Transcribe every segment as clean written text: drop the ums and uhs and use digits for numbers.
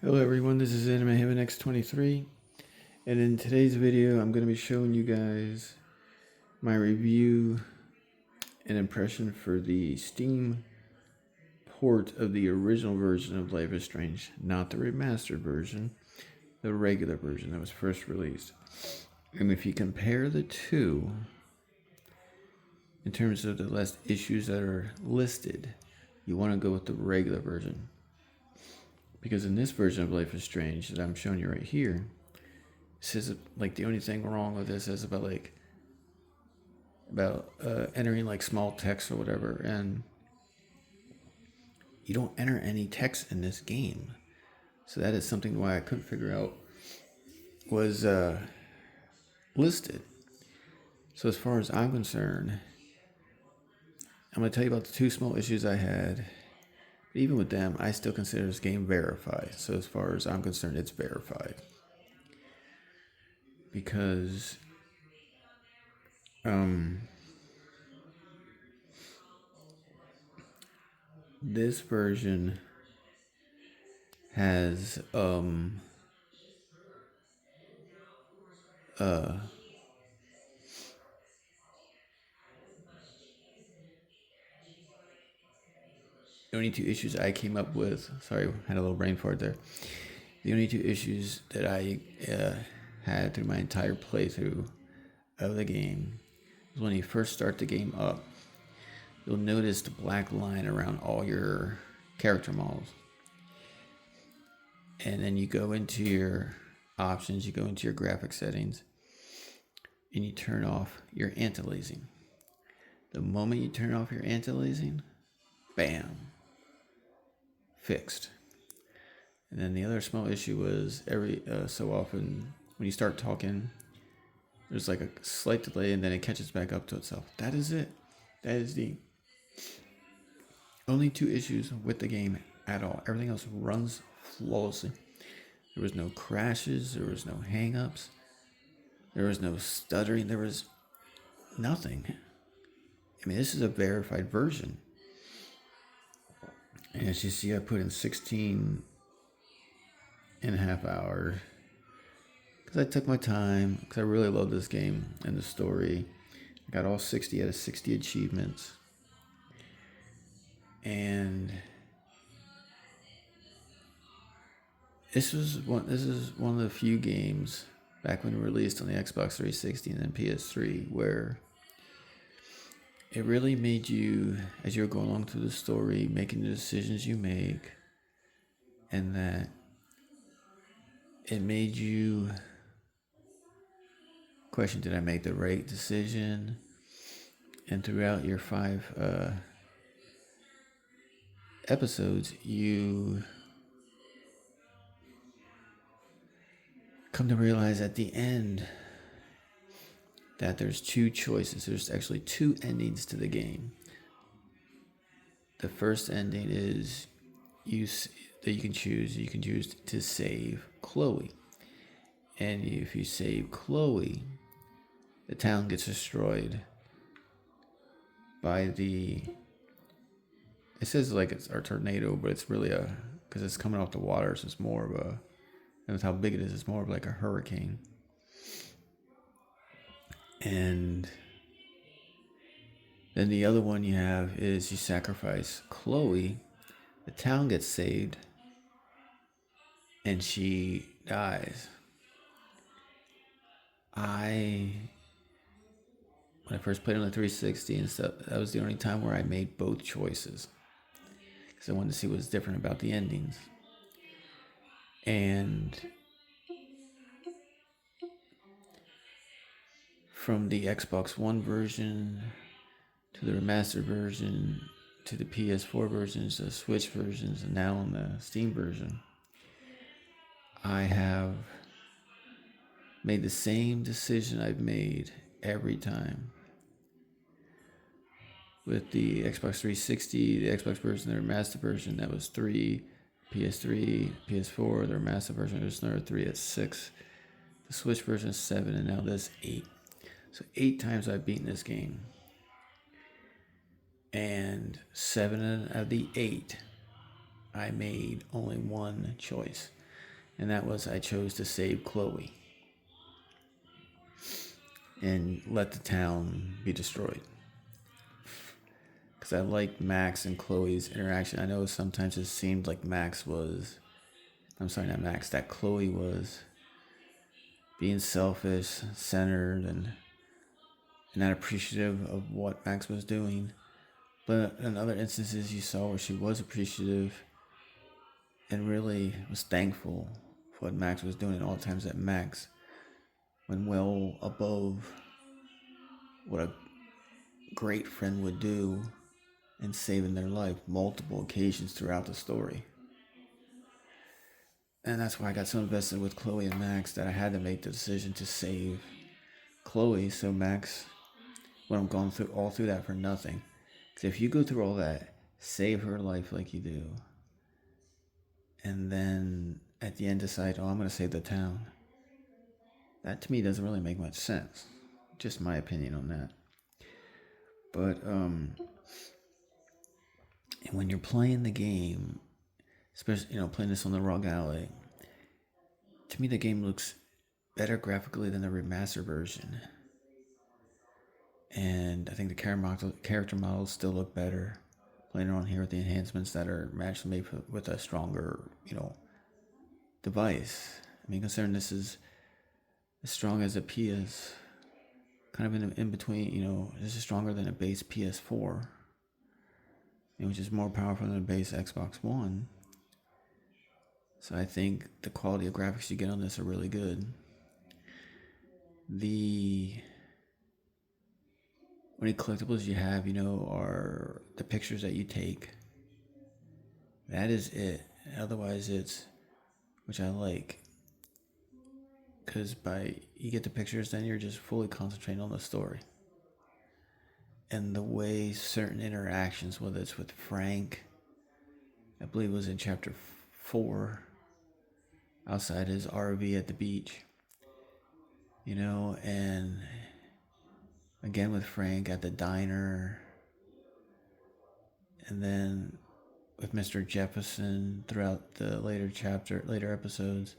Hello everyone, this is Anime Heaven X23, and in today's video I'm going to be showing you guys my review and impression for the Steam port of the original version of Life is Strange, not the remastered version, the regular version that was first released. And if you compare the two, in terms of the last issues that are listed, you want to go with the regular version. Because in this version of Life is Strange that I'm showing you right here, it says like the only thing wrong with this is about entering like small text or whatever, and you don't enter any text in this game. So that is something why I couldn't figure out was listed. So as far as I'm concerned, I'm going to tell you about the two small issues I had. But even with them, I still consider this game verified. So as far as I'm concerned, it's verified. Because this version has the only two issues I came up with, sorry, had a little brain fart there. The only two issues that I had through my entire playthrough of the game was when you first start the game up, you'll notice the black line around all your character models. And then you go into your options, you go into your graphic settings, and you turn off your anti-aliasing. The moment you turn off your anti-aliasing, bam, fixed. And then the other small issue was every so often when you start talking, there's like a slight delay and then it catches back up to itself. That is it. That is the only two issues with the game at all. Everything else runs flawlessly. There was no crashes. There was no hang-ups. There was no stuttering. There was nothing. I mean, this is a verified version. And as you see, I put in 16 and a half hours because I took my time, because I really love this game and the story. I got all 60 out of 60 achievements. And this is one of the few games back when it released on the Xbox 360 and then PS3 where it really made you, as you're going along through the story, making the decisions you make, and that it made you question, did I make the right decision? And throughout your 5 episodes, you come to realize at the end that there's two choices. There's actually two endings to the game. The first ending is that you can choose. You can choose to save Chloe. And if you save Chloe, the town gets destroyed by it says like it's a tornado, but it's really because it's coming off the water, so it's more of and with how big it is, it's more of like a hurricane. And then the other one you have is you sacrifice Chloe, the town gets saved, and she dies. When I first played on the 360 and stuff, that was the only time where I made both choices, because I wanted to see what was different about the endings. And from the Xbox One version to the remastered version to the PS4 versions, the Switch versions, and now on the Steam version, I have made the same decision I've made every time. With the Xbox 360, the Xbox version, the remastered version, that was 3, PS3, PS4, the remastered version, there's another 3, that's 6. The Switch version is 7, and now this 8. So 8 times I've beaten this game. And 7 of the 8, I made only one choice. and that was I chose to save Chloe and let the town be destroyed. Because I liked Max and Chloe's interaction. I know sometimes it seemed like that Chloe was being selfish, centered, and not appreciative of what Max was doing. But in other instances, you saw where she was appreciative and really was thankful for what Max was doing, and all the times that Max went well above what a great friend would do in saving their life multiple occasions throughout the story. And that's why I got so invested with Chloe and Max that I had to make the decision to save Chloe, so Max wouldn't have gone through that for nothing. Because if you go through all that, save her life like you do, and then at the end decide, I'm going to save the town, that to me doesn't really make much sense. Just my opinion on that. But and when you're playing the game, especially playing this on the Rog Ally, to me the game looks better graphically than the remastered version, and I think the character models still look better playing on here with the enhancements that are actually made with a stronger device. I mean, considering this is as strong as a PS, kind of in between, this is stronger than a base PS4, which is more powerful than a base Xbox One. So I think the quality of graphics you get on this are really good. The only collectibles you have, are the pictures that you take. That is it. Otherwise, which I like, because you get the pictures, then you're just fully concentrating on the story. And the way certain interactions, whether it's with Frank, I believe it was in chapter 4, outside his RV at the beach, and again with Frank at the diner, and then with Mr. Jefferson throughout the later episodes,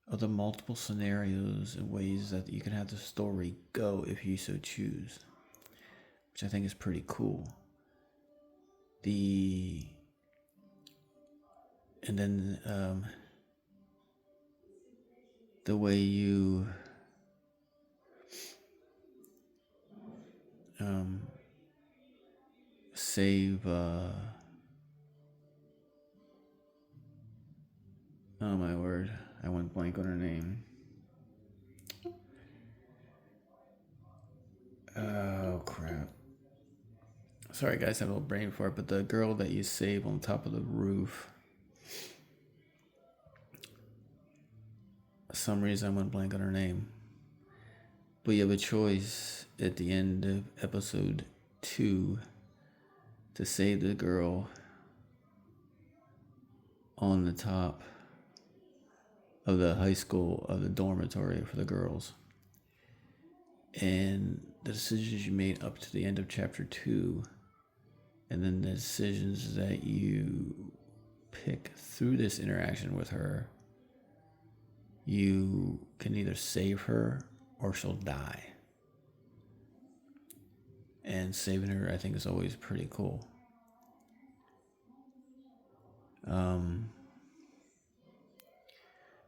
of the multiple scenarios and ways that you can have the story go if you so choose, which I think is pretty cool. And then the way you save oh my word, I went blank on her name. Oh crap, sorry guys, I have a little brain fart. But the girl that you save on top of the roof, for some reason I went blank on her name. But you have a choice at the end of episode 2 to save the girl on the top of the high school, of the dormitory for the girls. And the decisions you made up to the end of chapter 2, and then the decisions that you pick through this interaction with her, you can either save her or she'll die. And saving her, I think, is always pretty cool.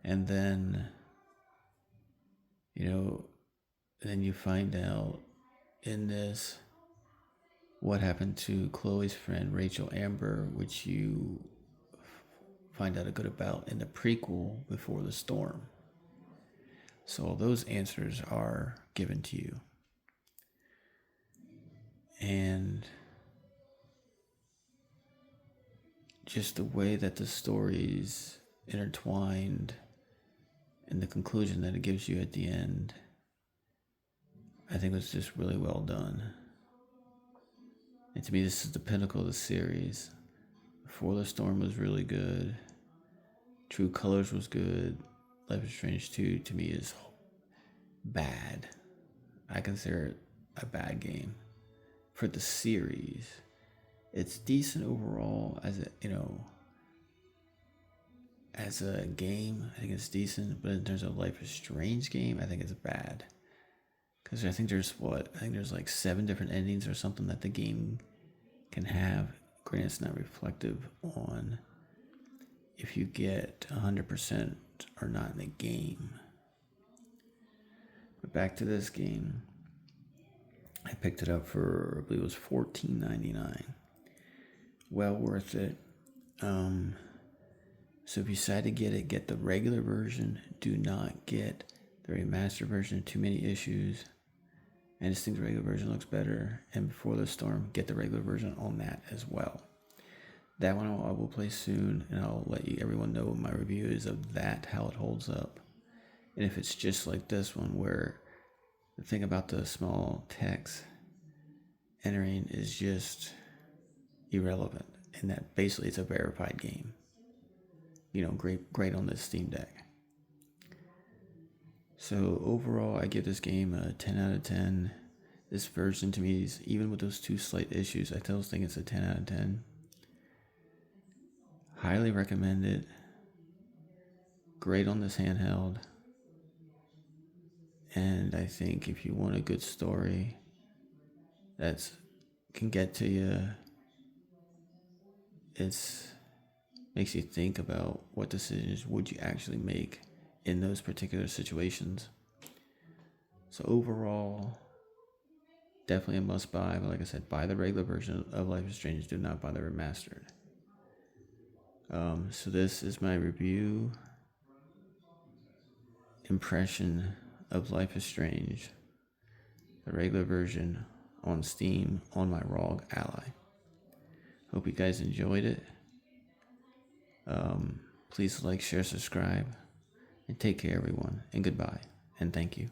And then, then you find out in this what happened to Chloe's friend Rachel Amber, which you find out a good about in the prequel Before the Storm. So all those answers are given to you. And just the way that the story's intertwined and the conclusion that it gives you at the end, I think was just really well done. And to me, this is the pinnacle of the series. Before the Storm was really good. True Colors was good. Life is Strange 2 to me is bad. I consider it a bad game. For the series, it's decent overall as a game, I think it's decent, but in terms of Life is Strange game, I think it's bad. Because I think there's like 7 different endings or something that the game can have. Granted, it's not reflective on if you get 100% or not in the game. But back to this game, I picked it up for, I believe it was $14.99. Well worth it. So if you decide to get the regular version. Do not get the remastered version. Too many issues. I just think the regular version looks better. And Before the Storm, get the regular version on that as well. That one I will play soon, and I'll let everyone know what my review is of that, how it holds up. And if it's just like this one, where the thing about the small text entering is just irrelevant, and that basically it's a verified game. Great on this Steam Deck. So overall, I give this game a 10 out of 10. This version to me is, even with those 2 slight issues, I still think it's a 10 out of 10. Highly recommend it. Great on this handheld. And I think if you want a good story that can get to you, it's makes you think about what decisions would you actually make in those particular situations. So overall, definitely a must buy. But like I said, buy the regular version of Life is Strange. Do not buy the remastered. So this is my review impression of Life is Strange, the regular version on Steam on my Rog Ally. Hope you guys enjoyed it. Please like, share, subscribe, and take care, everyone. And goodbye, and thank you.